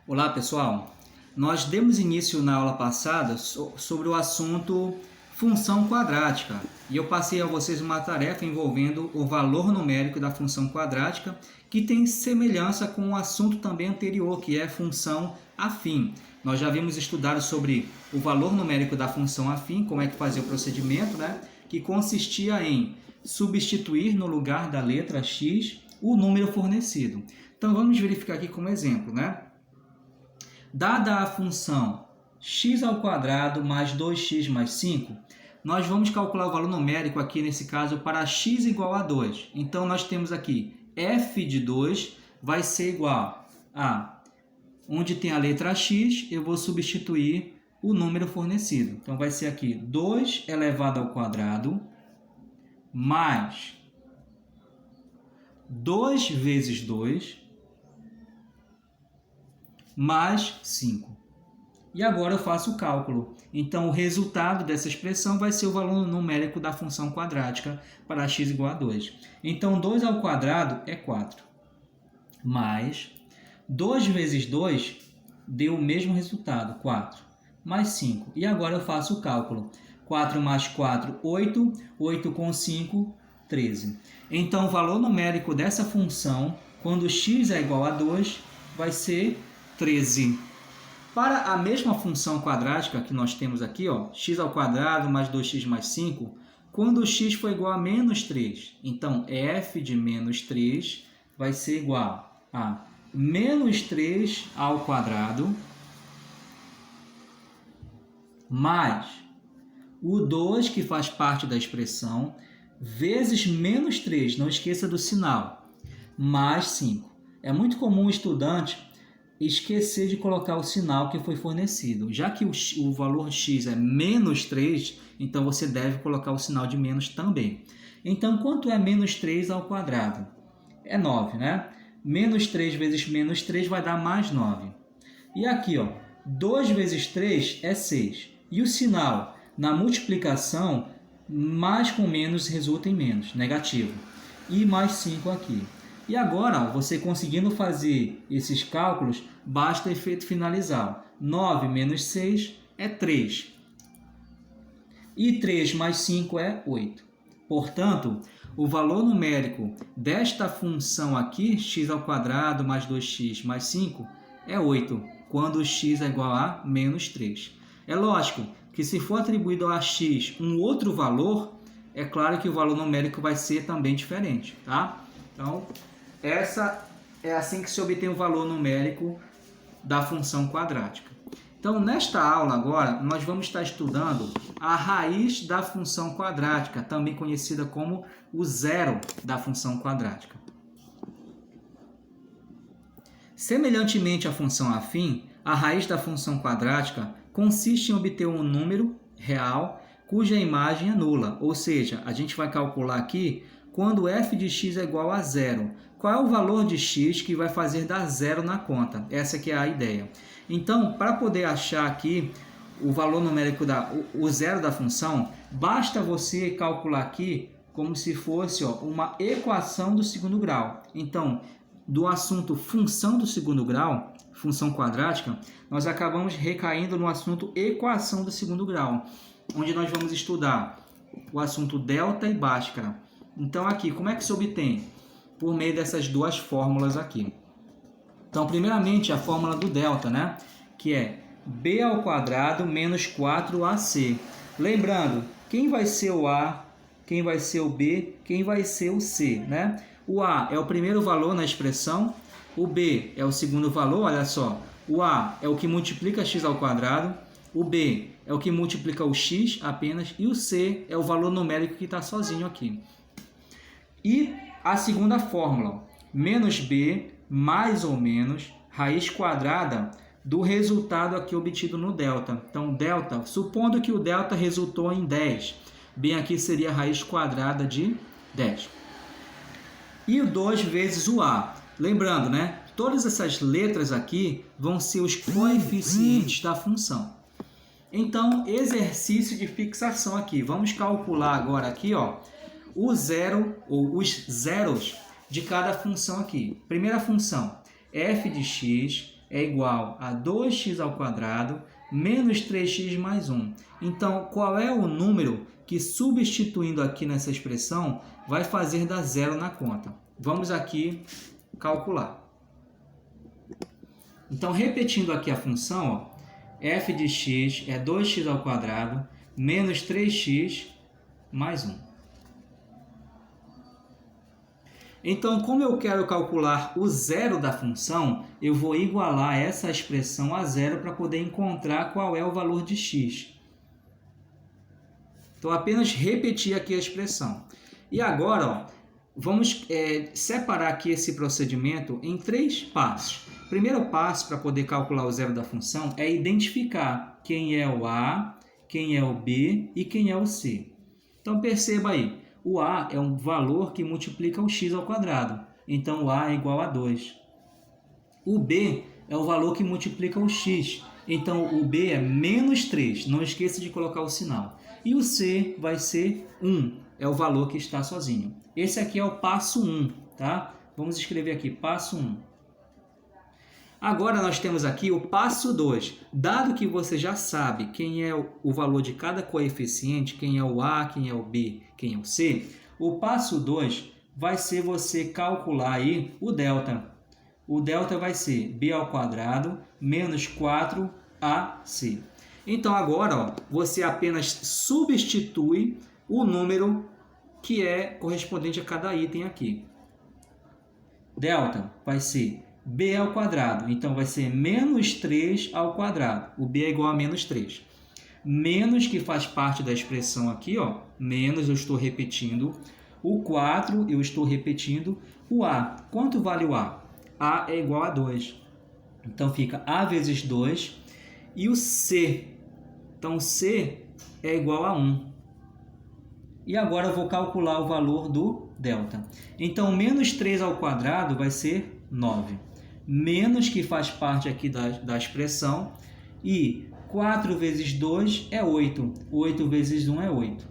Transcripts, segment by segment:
Olá pessoal, nós demos início na aula passada sobre o assunto função quadrática e eu passei a vocês uma tarefa envolvendo o valor numérico da função quadrática que tem semelhança com o assunto também anterior, que é função afim. Nós já vimos estudado sobre o valor numérico da função afim, como é que fazia o procedimento, né? Que consistia em substituir no lugar da letra x o número fornecido. Então vamos verificar aqui como exemplo, né? Dada a função x² mais 2x mais 5, nós vamos calcular o valor numérico aqui, nesse caso, para x igual a 2. Então, nós temos aqui f de 2 vai ser igual a, onde tem a letra x, eu vou substituir o número fornecido. Então, vai ser aqui 2 elevado ao quadrado mais 2 vezes 2 mais 5. E agora eu faço o cálculo. Então, o resultado dessa expressão vai ser o valor numérico da função quadrática para x igual a 2. Então, 2 ao quadrado é 4. Mais 2 vezes 2 deu o mesmo resultado, 4. Mais 5. E agora eu faço o cálculo. 4 mais 4, 8. 8 com 5, 13. Então, o valor numérico dessa função, quando x é igual a 2, vai ser 13. Para a mesma função quadrática que nós temos aqui, ó, x² mais 2x mais 5, quando x for igual a menos 3, então f de menos 3 vai ser igual a menos 3 ao quadrado mais o 2, que faz parte da expressão, vezes menos 3, não esqueça do sinal, mais 5. É muito comum o estudante esquecer de colocar o sinal que foi fornecido. Já que o valor x é menos 3, então você deve colocar o sinal de menos também. Então, quanto é menos 3 ao quadrado? É 9, né? Menos 3 vezes menos 3 vai dar mais 9. E aqui, ó, 2 vezes 3 é 6. E o sinal na multiplicação, mais com menos resulta em menos, negativo. E mais 5 aqui. E agora, você conseguindo fazer esses cálculos, basta o efeito finalizar. 9 menos 6 é 3. E 3 mais 5 é 8. Portanto, o valor numérico desta função aqui, x² mais 2x mais 5, é 8, quando x é igual a menos 3. É lógico que se for atribuído a x um outro valor, é claro que o valor numérico vai ser também diferente, tá? Então, essa é assim que se obtém o valor numérico da função quadrática. Então, nesta aula agora, nós vamos estar estudando a raiz da função quadrática, também conhecida como o zero da função quadrática. Semelhantemente à função afim, a raiz da função quadrática consiste em obter um número real cuja imagem é nula, ou seja, a gente vai calcular aqui quando f de x é igual a zero. Qual é o valor de x que vai fazer dar zero na conta? Essa que é a ideia. Então, para poder achar aqui o valor numérico, o zero da função, basta você calcular aqui como se fosse, ó, uma equação do segundo grau. Então, do assunto função do segundo grau, função quadrática, nós acabamos recaindo no assunto equação do segundo grau, onde nós vamos estudar o assunto delta e Bhaskara. Então, aqui, como é que se obtém? Por meio dessas duas fórmulas aqui. Então, primeiramente, a fórmula do delta, né? Que é b² menos 4ac. Lembrando, quem vai ser o a, quem vai ser o b, quem vai ser o c, né? O a é o primeiro valor na expressão, o b é o segundo valor, olha só. O a é o que multiplica x², o b é o que multiplica o x apenas, e o c é o valor numérico que está sozinho aqui. E a segunda fórmula, menos b mais ou menos raiz quadrada do resultado aqui obtido no delta. Então, delta, supondo que o delta resultou em 10, bem aqui seria a raiz quadrada de 10. E o 2 vezes o a. Lembrando, né? Todas essas letras aqui vão ser os coeficientes da função. Então, exercício de fixação aqui. Vamos calcular agora aqui, ó, o zero, ou os zeros de cada função aqui. Primeira função, f de x é igual a 2x² menos 3x mais 1. Então, qual é o número que, substituindo aqui nessa expressão, vai fazer dar zero na conta? Vamos aqui calcular. Então, repetindo aqui a função, ó, f de x é 2x² menos 3x mais 1. Então, como eu quero calcular o zero da função, eu vou igualar essa expressão a zero para poder encontrar qual é o valor de x. Então, apenas repetir aqui a expressão. E agora, ó, vamos separar aqui esse procedimento em 3 passos. O primeiro passo para poder calcular o zero da função é identificar quem é o a, quem é o b e quem é o c. Então, perceba aí. O a é um valor que multiplica o x². Então, o a é igual a 2. O b é o valor que multiplica o x. Então, o b é menos 3. Não esqueça de colocar o sinal. E o c vai ser 1. É o valor que está sozinho. Esse aqui é o passo 1. Tá? Vamos escrever aqui, passo 1. Agora, nós temos aqui o passo 2. Dado que você já sabe quem é o valor de cada coeficiente, quem é o a, quem é o b, quem é o c, o passo 2 vai ser você calcular aí o delta. O delta vai ser b² menos 4ac. Então, agora, ó, você apenas substitui o número que é correspondente a cada item aqui. Delta vai ser b², então vai ser menos 3². O b é igual a menos 3. Menos, que faz parte da expressão aqui, ó, menos, eu estou repetindo. O 4, eu estou repetindo. O a, quanto vale o a? A é igual a 2. Então, fica a vezes 2. E o c, então, c é igual a 1. E agora eu vou calcular o valor do delta. Então, menos 3² vai ser 9. Menos, que faz parte aqui da expressão, e 4 vezes 2 é 8. 8 vezes 1 é 8.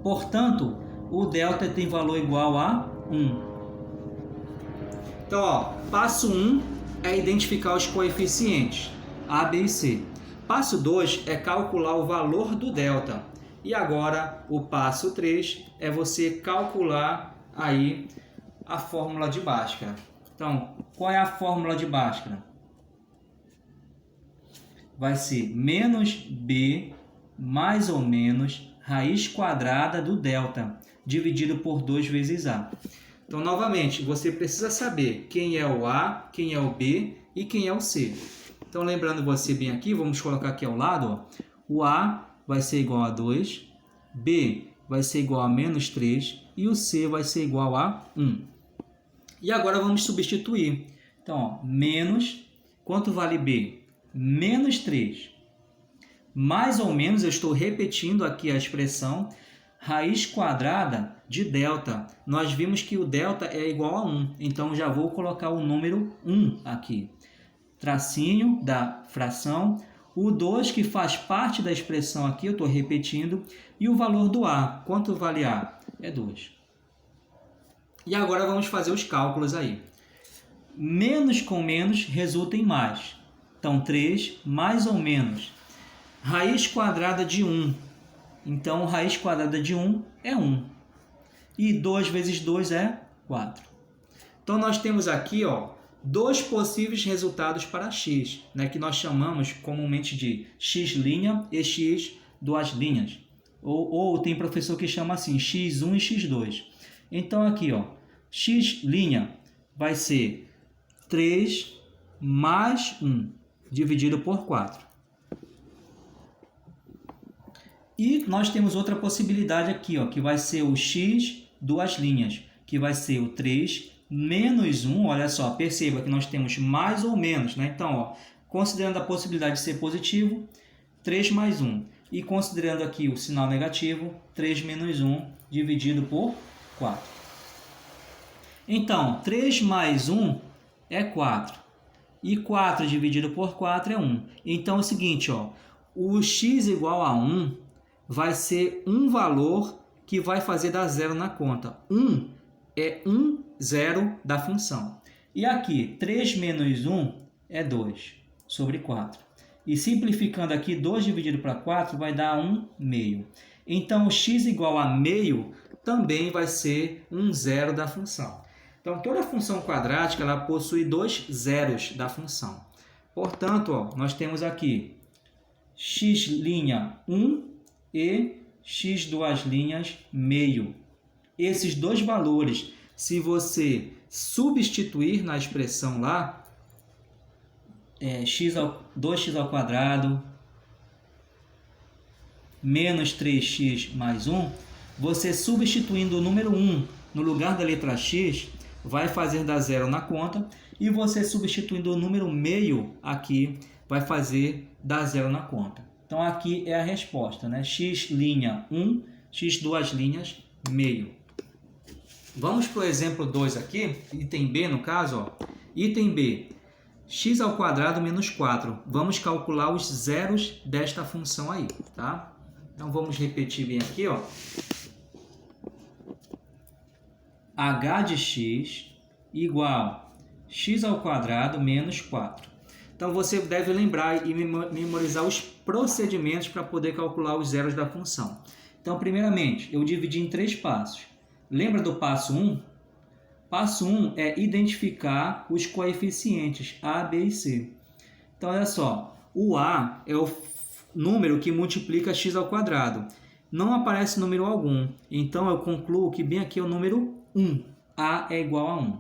Portanto, o delta tem valor igual a 1. Então, ó, passo 1 é identificar os coeficientes, a, b e c. Passo 2 é calcular o valor do delta. E agora, o passo 3 é você calcular aí a fórmula de Bhaskara. Então, qual é a fórmula de Bhaskara? Vai ser menos b mais ou menos raiz quadrada do delta, dividido por 2 vezes a. Então, novamente, você precisa saber quem é o a, quem é o b e quem é o c. Então, lembrando você bem aqui, vamos colocar aqui ao lado, ó, o a vai ser igual a 2, b vai ser igual a menos 3 e o c vai ser igual a 1. E agora vamos substituir. Então, ó, menos, quanto vale b? Menos 3. Mais ou menos, eu estou repetindo aqui a expressão, raiz quadrada de delta. Nós vimos que o delta é igual a 1. Então, já vou colocar o número 1 aqui. Tracinho da fração. O 2, que faz parte da expressão aqui, eu estou repetindo. E o valor do a. Quanto vale a? É 2. E agora vamos fazer os cálculos aí. Menos com menos resulta em mais. Então, 3 mais ou menos raiz quadrada de 1. Então, raiz quadrada de 1 é 1. E 2 vezes 2 é 4. Então, nós temos aqui, ó, dois possíveis resultados para x, né, que nós chamamos comumente de x' e x duas linhas. Ou tem professor que chama assim, x1 e x2. Então, aqui, ó, x' vai ser 3 mais 1, dividido por 4. E nós temos outra possibilidade aqui, ó, que vai ser o x duas linhas, que vai ser o 3 menos 1. Olha só, perceba que nós temos mais ou menos, né? Então, ó, considerando a possibilidade de ser positivo, 3 mais 1. E considerando aqui o sinal negativo, 3 menos 1 dividido por 4. Então, 3 mais 1 é 4. E 4 dividido por 4 é 1. Então, é o seguinte, ó, o x igual a 1 vai ser um valor que vai fazer dar zero na conta. 1 é 1, 0 da função. E aqui, 3 menos 1 é 2 sobre 4. E simplificando aqui, 2 dividido para 4 vai dar 1 meio. Então, o x igual a meio também vai ser um zero da função. Então, toda função quadrática ela possui dois zeros da função. Portanto, ó, nós temos aqui x' 1 e x duas linhas meio. Esses dois valores, se você substituir na expressão lá, 2x ao quadrado menos 3x mais 1, você substituindo o número 1 no lugar da letra x, vai fazer dar zero na conta, e você substituindo o número meio aqui, vai fazer dar zero na conta. Então aqui é a resposta, né? x' 1, x duas linhas meio. Vamos para o exemplo 2 aqui, item B no caso, ó. Item B, x ao quadrado menos 4. Vamos calcular os zeros desta função aí, tá? Então vamos repetir bem aqui, ó. h de x igual x ao quadrado menos 4. Então você deve lembrar e memorizar os procedimentos para poder calcular os zeros da função. Então, primeiramente, eu dividi em 3 passos. Lembra do passo 1? Passo 1 é identificar os coeficientes A, B e C. Então, olha só, o A é o número que multiplica x ao quadrado. Não aparece número algum, então eu concluo que bem aqui é o número 1. A é igual a 1.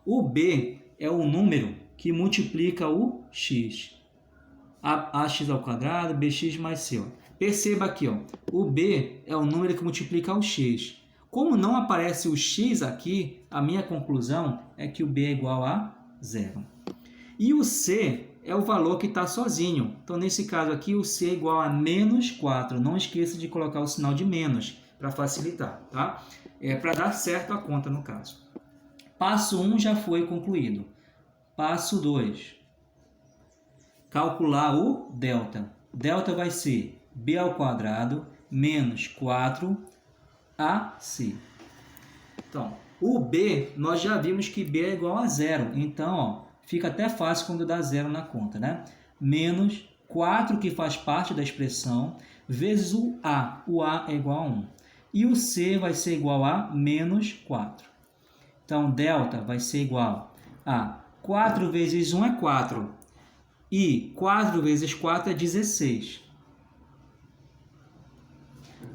O B é o número que multiplica o x. Ax ao quadrado, bx mais c. Perceba aqui, ó, o B é o número que multiplica o x. Como não aparece o x aqui, a minha conclusão é que o B é igual a 0. E o C é o valor que está sozinho. Então, nesse caso aqui, o C é igual a menos 4. Não esqueça de colocar o sinal de menos para facilitar, tá? Para dar certo a conta, no caso. Passo 1 já foi concluído. Passo 2. Calcular o delta. Delta vai ser b ao quadrado menos 4ac. Então, o b, nós já vimos que b é igual a 0. Então, ó, fica até fácil quando dá 0 na conta, né? Menos 4, que faz parte da expressão, vezes o a. O a é igual a 1. E o c vai ser igual a menos 4. Então, delta vai ser igual a 4 vezes 1 é 4. E 4 vezes 4 é 16.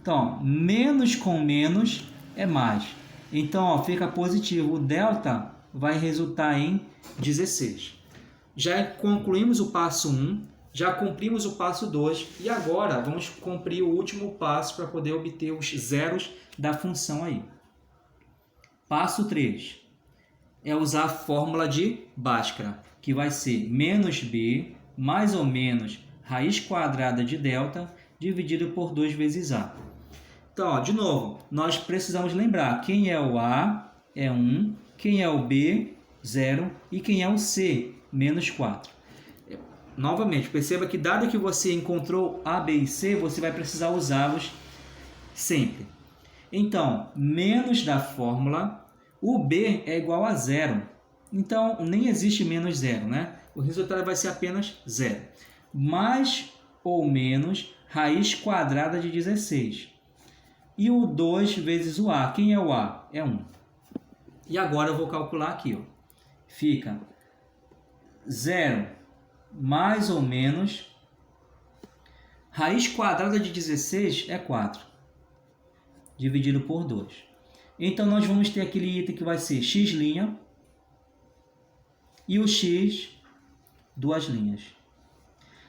Então, menos com menos é mais. Então, ó, fica positivo. O delta vai resultar em 16. Já concluímos o passo 1, já cumprimos o passo 2 e agora vamos cumprir o último passo para poder obter os zeros da função aí. Passo 3 é usar a fórmula de Bhaskara, que vai ser menos b mais ou menos raiz quadrada de delta dividido por 2 vezes a. Então, ó, de novo, nós precisamos lembrar quem é o a é 1, quem é o b, 0 e quem é o c, menos 4. Novamente, perceba que dado que você encontrou a, b e c, você vai precisar usá-los sempre. Então, menos da fórmula, o b é igual a 0. Então, nem existe menos 0, né? O resultado vai ser apenas 0. Mais ou menos raiz quadrada de 16. E o 2 vezes o a. Quem é o a? É 1. E agora eu vou calcular aqui, ó. Fica 0 mais ou menos raiz quadrada de 16 é 4. Dividido por 2. Então, nós vamos ter aquele item que vai ser x' e o x, duas linhas.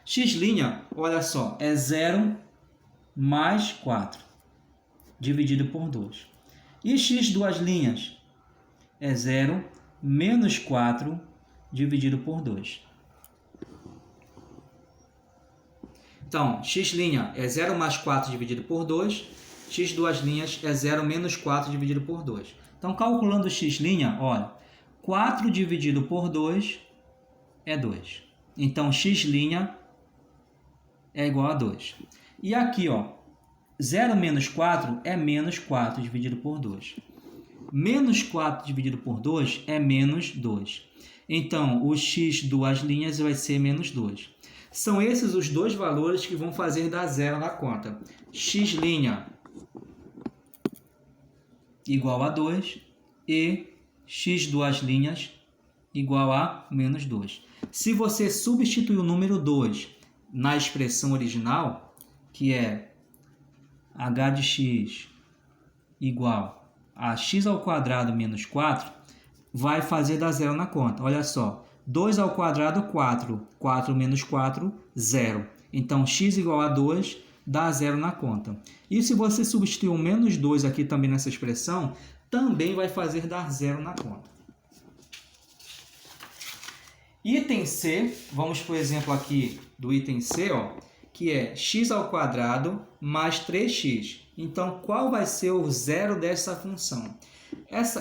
X', olha só, é 0 mais 4, dividido por 2. E x, duas linhas, é 0 menos 4, dividido por 2. Então, x' é 0 mais 4 dividido por 2. X duas linhas é 0 menos 4 dividido por 2. Então, calculando x', olha, 4 dividido por 2 é 2. Então, x' é igual a 2. E aqui, ó, 0 menos 4 é menos 4 dividido por 2. Menos 4 dividido por 2 é menos 2. Então, o x duas linhas vai ser menos 2. São esses os dois valores que vão fazer dar zero na conta. X' igual a 2 e x duas linhas igual a menos 2. Se você substituir o número 2 na expressão original, que é h de x igual a x ao quadrado menos 4, vai fazer dar zero na conta. Olha só, 2 ao quadrado, 4. 4 menos 4, 0. Então, x igual a 2 dá zero na conta. E se você substituir o menos 2 aqui também nessa expressão, também vai fazer dar zero na conta. Item C, vamos para o exemplo aqui do item C, ó, que é x ao quadrado mais 3x. Então, qual vai ser o zero dessa função?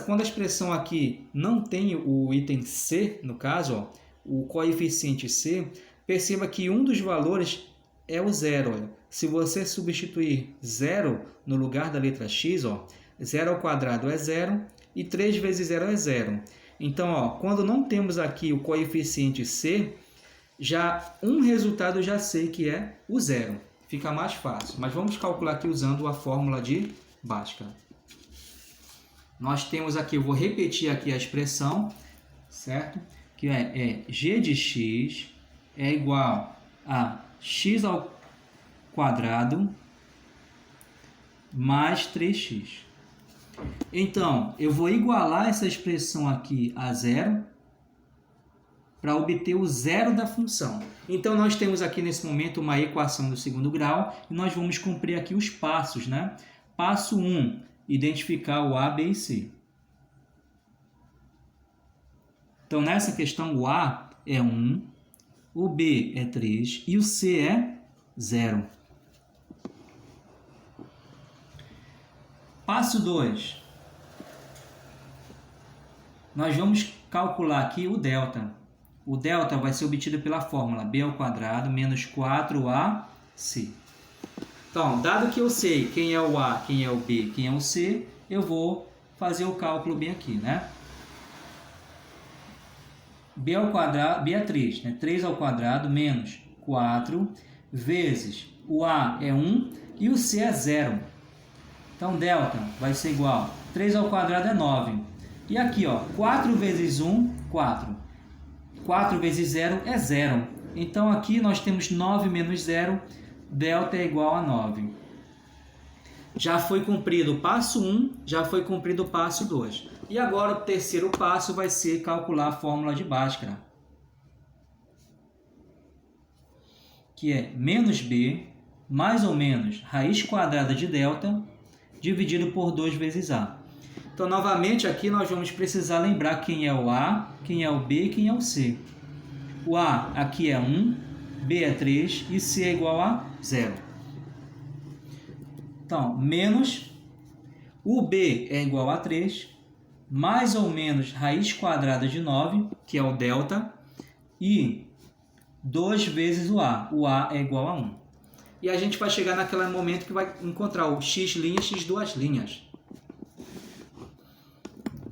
Quando a expressão aqui não tem o item C, no caso, ó, o coeficiente C, perceba que um dos valores é o zero. Olha. Se você substituir 0 no lugar da letra x, ó, 0 ao quadrado é 0 e 3 vezes 0 é 0. Então, ó, quando não temos aqui o coeficiente C, já um resultado eu já sei que é o zero. Fica mais fácil. Mas vamos calcular aqui usando a fórmula de Bhaskara. Nós temos aqui, eu vou repetir aqui a expressão, certo? Que é g de x é igual a x ao quadrado mais 3x. Então, eu vou igualar essa expressão aqui a zero para obter o zero da função. Então, nós temos aqui nesse momento uma equação do segundo grau e nós vamos cumprir aqui os passos, né? Passo 1, identificar o A, B e C. Então, nessa questão, o A é 1, o B é 3 e o C é 0. Passo 2. Nós vamos calcular aqui o delta. O delta vai ser obtido pela fórmula b ao quadrado menos 4ac. Então, dado que eu sei quem é o A, quem é o B, quem é o C, eu vou fazer o cálculo bem aqui, né? B ao quadrado, B é 3, né? 3 ao quadrado menos 4 vezes o A é 1 e o C é 0. Então, delta vai ser igual a 3 ao quadrado é 9. E aqui, ó, 4 vezes 1, 4. 4 vezes 0 é 0. Então, aqui nós temos 9 menos 0, delta é igual a 9. Já foi cumprido o passo 1, já foi cumprido o passo 2. E agora o terceiro passo vai ser calcular a fórmula de Bhaskara, que é menos b mais ou menos raiz quadrada de delta dividido por 2 vezes a. Então, novamente, aqui nós vamos precisar lembrar quem é o A, quem é o B e quem é o C. O A aqui é 1, B é 3 e C é igual a 0. Então, menos o B é igual a 3, mais ou menos raiz quadrada de 9, que é o delta, e 2 vezes o A. O A é igual a 1. E a gente vai chegar naquele momento que vai encontrar o x' x duas linhas.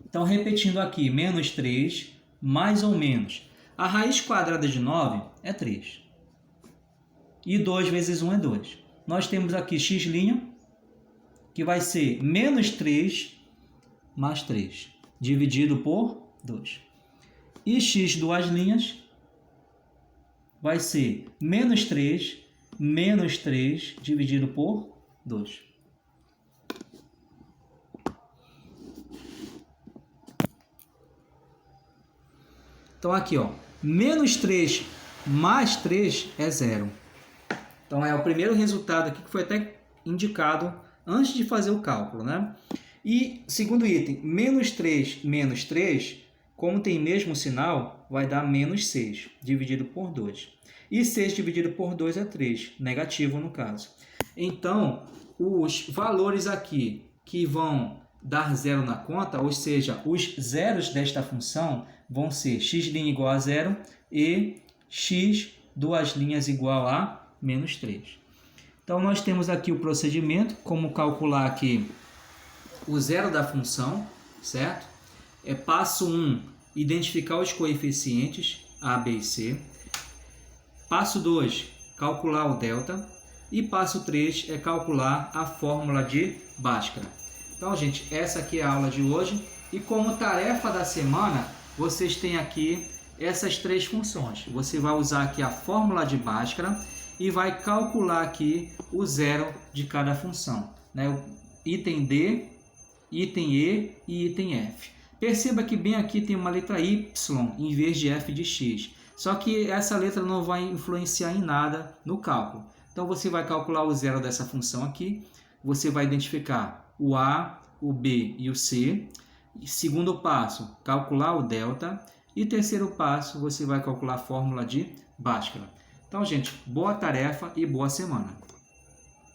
Então, repetindo aqui, menos 3, mais ou menos. A raiz quadrada de 9 é 3. E 2 vezes 1 é 2. Nós temos aqui x', que vai ser menos 3 mais 3, dividido por 2. E x duas linhas vai ser menos 3 dividido por 2. Então, aqui, ó, menos 3 mais 3 é 0. Então, é o primeiro resultado aqui que foi até indicado antes de fazer o cálculo, né? E, segundo item, menos 3, como tem mesmo sinal, vai dar menos 6, dividido por 2. E 6 dividido por 2 é 3, negativo no caso. Então, os valores aqui que vão dar zero na conta, ou seja, os zeros desta função vão ser x' igual a 0 e x duas linhas igual a menos 3. Então, nós temos aqui o procedimento, como calcular aqui o zero da função, certo? Passo 1, identificar os coeficientes A, B e C. Passo 2, calcular o delta. E passo 3 é calcular a fórmula de Bhaskara. Então, gente, essa aqui é a aula de hoje. E como tarefa da semana, vocês têm aqui essas 3 funções. Você vai usar aqui a fórmula de Bhaskara e vai calcular aqui o zero de cada função, né? O item D, item E e item F. Perceba que bem aqui tem uma letra Y em vez de F de X. Só que essa letra não vai influenciar em nada no cálculo. Então você vai calcular o zero dessa função aqui. Você vai identificar o A, o B e o C. Segundo passo, calcular o delta. E terceiro passo, você vai calcular a fórmula de Bhaskara. Então, gente, boa tarefa e boa semana.